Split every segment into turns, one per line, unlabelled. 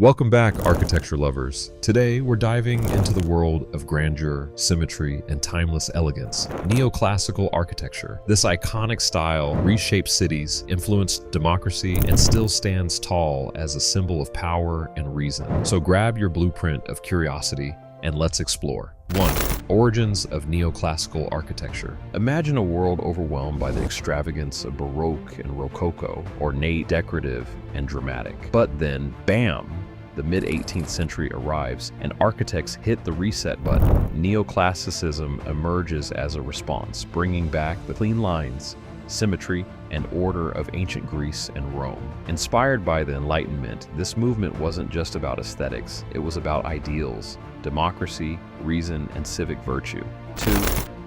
Welcome back, architecture lovers. Today, we're diving into the world of grandeur, symmetry, and timeless elegance. Neoclassical architecture. This iconic style reshaped cities, influenced democracy, and still stands tall as a symbol of power and reason. So grab your blueprint of curiosity and let's explore. 1. Origins of neoclassical architecture. Imagine a world overwhelmed by the extravagance of Baroque and Rococo, ornate, decorative, and dramatic. But then, bam! The mid-18th century arrives, and architects hit the reset button. Neoclassicism emerges as a response, bringing back the clean lines, symmetry, and order of ancient Greece and Rome. Inspired by the Enlightenment, this movement wasn't just about aesthetics, it was about ideals, democracy, reason, and civic virtue. 2.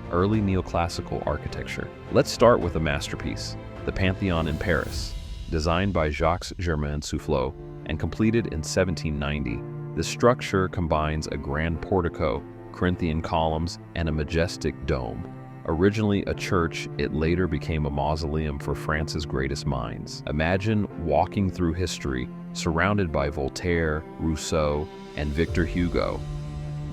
Early neoclassical architecture. Let's start with a masterpiece, the Pantheon in Paris. Designed by Jacques-Germain Soufflot and completed in 1790, the structure combines a grand portico, Corinthian columns, and a majestic dome. Originally a church, it later became a mausoleum for France's greatest minds. Imagine walking through history, surrounded by Voltaire, Rousseau, and Victor Hugo.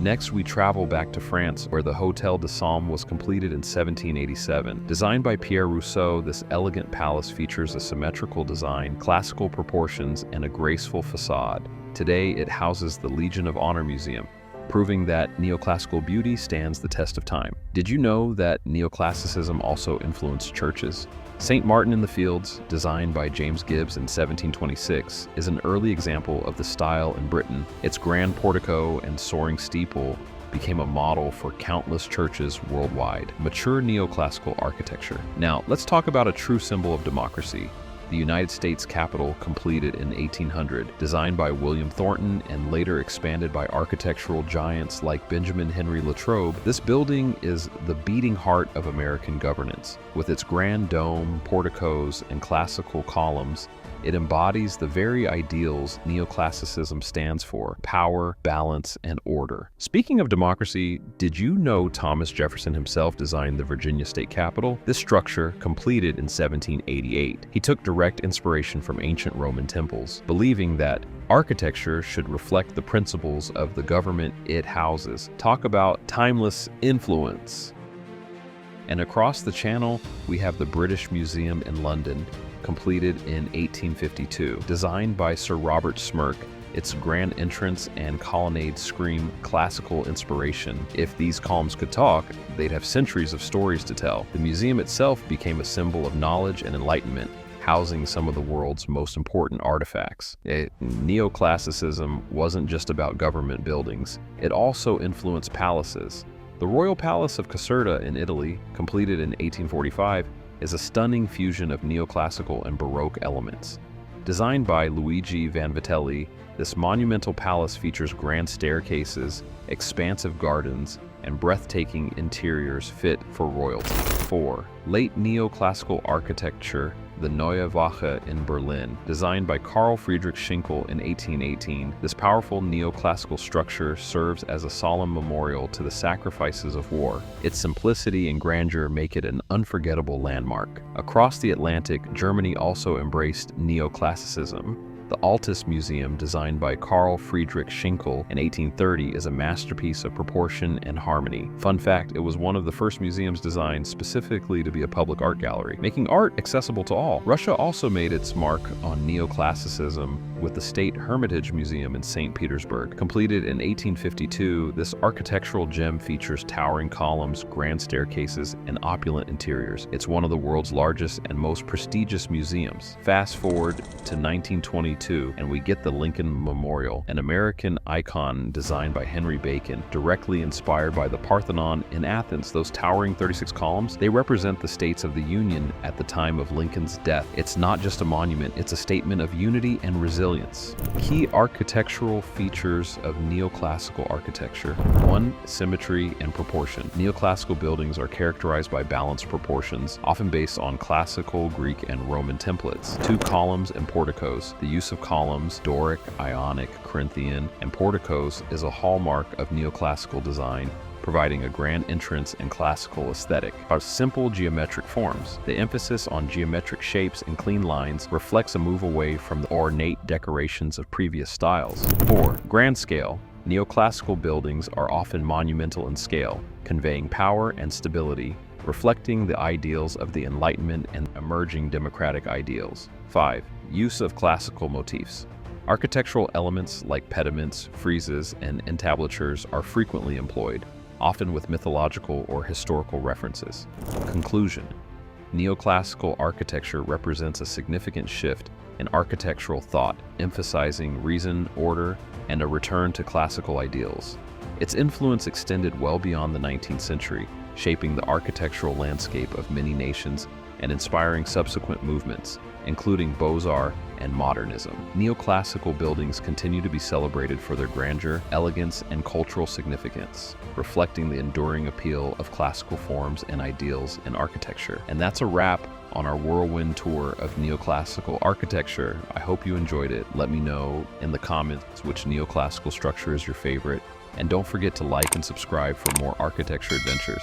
Next, we travel back to France, where the Hôtel de Somme was completed in 1787. Designed by Pierre Rousseau, this elegant palace features a symmetrical design, classical proportions, and a graceful facade. Today, it houses the Legion of Honor Museum, proving that neoclassical beauty stands the test of time. Did you know that neoclassicism also influenced churches? St. Martin in the Fields, designed by James Gibbs in 1726, is an early example of the style in Britain. Its grand portico and soaring steeple became a model for countless churches worldwide. Mature neoclassical architecture. Now, let's talk about a true symbol of democracy. The United States Capitol, completed in 1800, designed by William Thornton and later expanded by architectural giants like Benjamin Henry Latrobe, this building is the beating heart of American governance. With its grand dome, porticos, and classical columns, it embodies the very ideals neoclassicism stands for: power, balance, and order. Speaking of democracy, did you know Thomas Jefferson himself designed the Virginia State Capitol? This structure, completed in 1788, he took direct inspiration from ancient Roman temples, believing that architecture should reflect the principles of the government it houses. Talk about timeless influence. And across the channel, we have the British Museum in London, completed in 1852. Designed by Sir Robert Smirke, its grand entrance and colonnade scream classical inspiration. If these columns could talk, they'd have centuries of stories to tell. The museum itself became a symbol of knowledge and enlightenment, housing some of the world's most important artifacts. Neoclassicism wasn't just about government buildings, it also influenced palaces. The Royal Palace of Caserta in Italy, completed in 1845, is a stunning fusion of neoclassical and Baroque elements. Designed by Luigi Vanvitelli, this monumental palace features grand staircases, expansive gardens, and breathtaking interiors fit for royalty. 4. Late neoclassical architecture, the Neue Wache in Berlin. Designed by Carl Friedrich Schinkel in 1818, this powerful neoclassical structure serves as a solemn memorial to the sacrifices of war. Its simplicity and grandeur make it an unforgettable landmark. Across the Atlantic, Germany also embraced neoclassicism. The Altes Museum, designed by Carl Friedrich Schinkel in 1830, is a masterpiece of proportion and harmony. Fun fact, it was one of the first museums designed specifically to be a public art gallery, making art accessible to all. Russia also made its mark on neoclassicism with the State Hermitage Museum in St. Petersburg. Completed in 1852, this architectural gem features towering columns, grand staircases, and opulent interiors. It's one of the world's largest and most prestigious museums. Fast forward to 1922, and we get the Lincoln Memorial, an American icon designed by Henry Bacon, directly inspired by the Parthenon in Athens. Those towering 36 columns, they represent the states of the Union at the time of Lincoln's death. It's not just a monument, it's a statement of unity and resilience. Key architectural features of neoclassical architecture. 1. Symmetry and proportion. Neoclassical buildings are characterized by balanced proportions, often based on classical Greek and Roman templates. 2. Columns and porticos. The use of columns, Doric, Ionic, Corinthian, and porticos is a hallmark of neoclassical design,
providing a grand entrance and classical aesthetic. Are simple geometric forms. The emphasis on geometric shapes and clean lines reflects a move away from the ornate decorations of previous styles. 4. Grand scale. Neoclassical buildings are often monumental in scale, conveying power and stability, reflecting the ideals of the Enlightenment and emerging democratic ideals. 5. Use of classical motifs. Architectural elements like pediments, friezes, and entablatures are frequently employed, often with mythological or historical references. Conclusion. Neoclassical architecture represents a significant shift in architectural thought, emphasizing reason, order, and a return to classical ideals. Its influence extended well beyond the 19th century, shaping the architectural landscape of many nations and inspiring subsequent movements, including Beaux-Arts and modernism. Neoclassical buildings continue to be celebrated for their grandeur, elegance, and cultural significance, reflecting the enduring appeal of classical forms and ideals in architecture. And that's a wrap on our whirlwind tour of neoclassical architecture. I hope you enjoyed it. Let me know in the comments which neoclassical structure is your favorite. And don't forget to like and subscribe for more architecture adventures.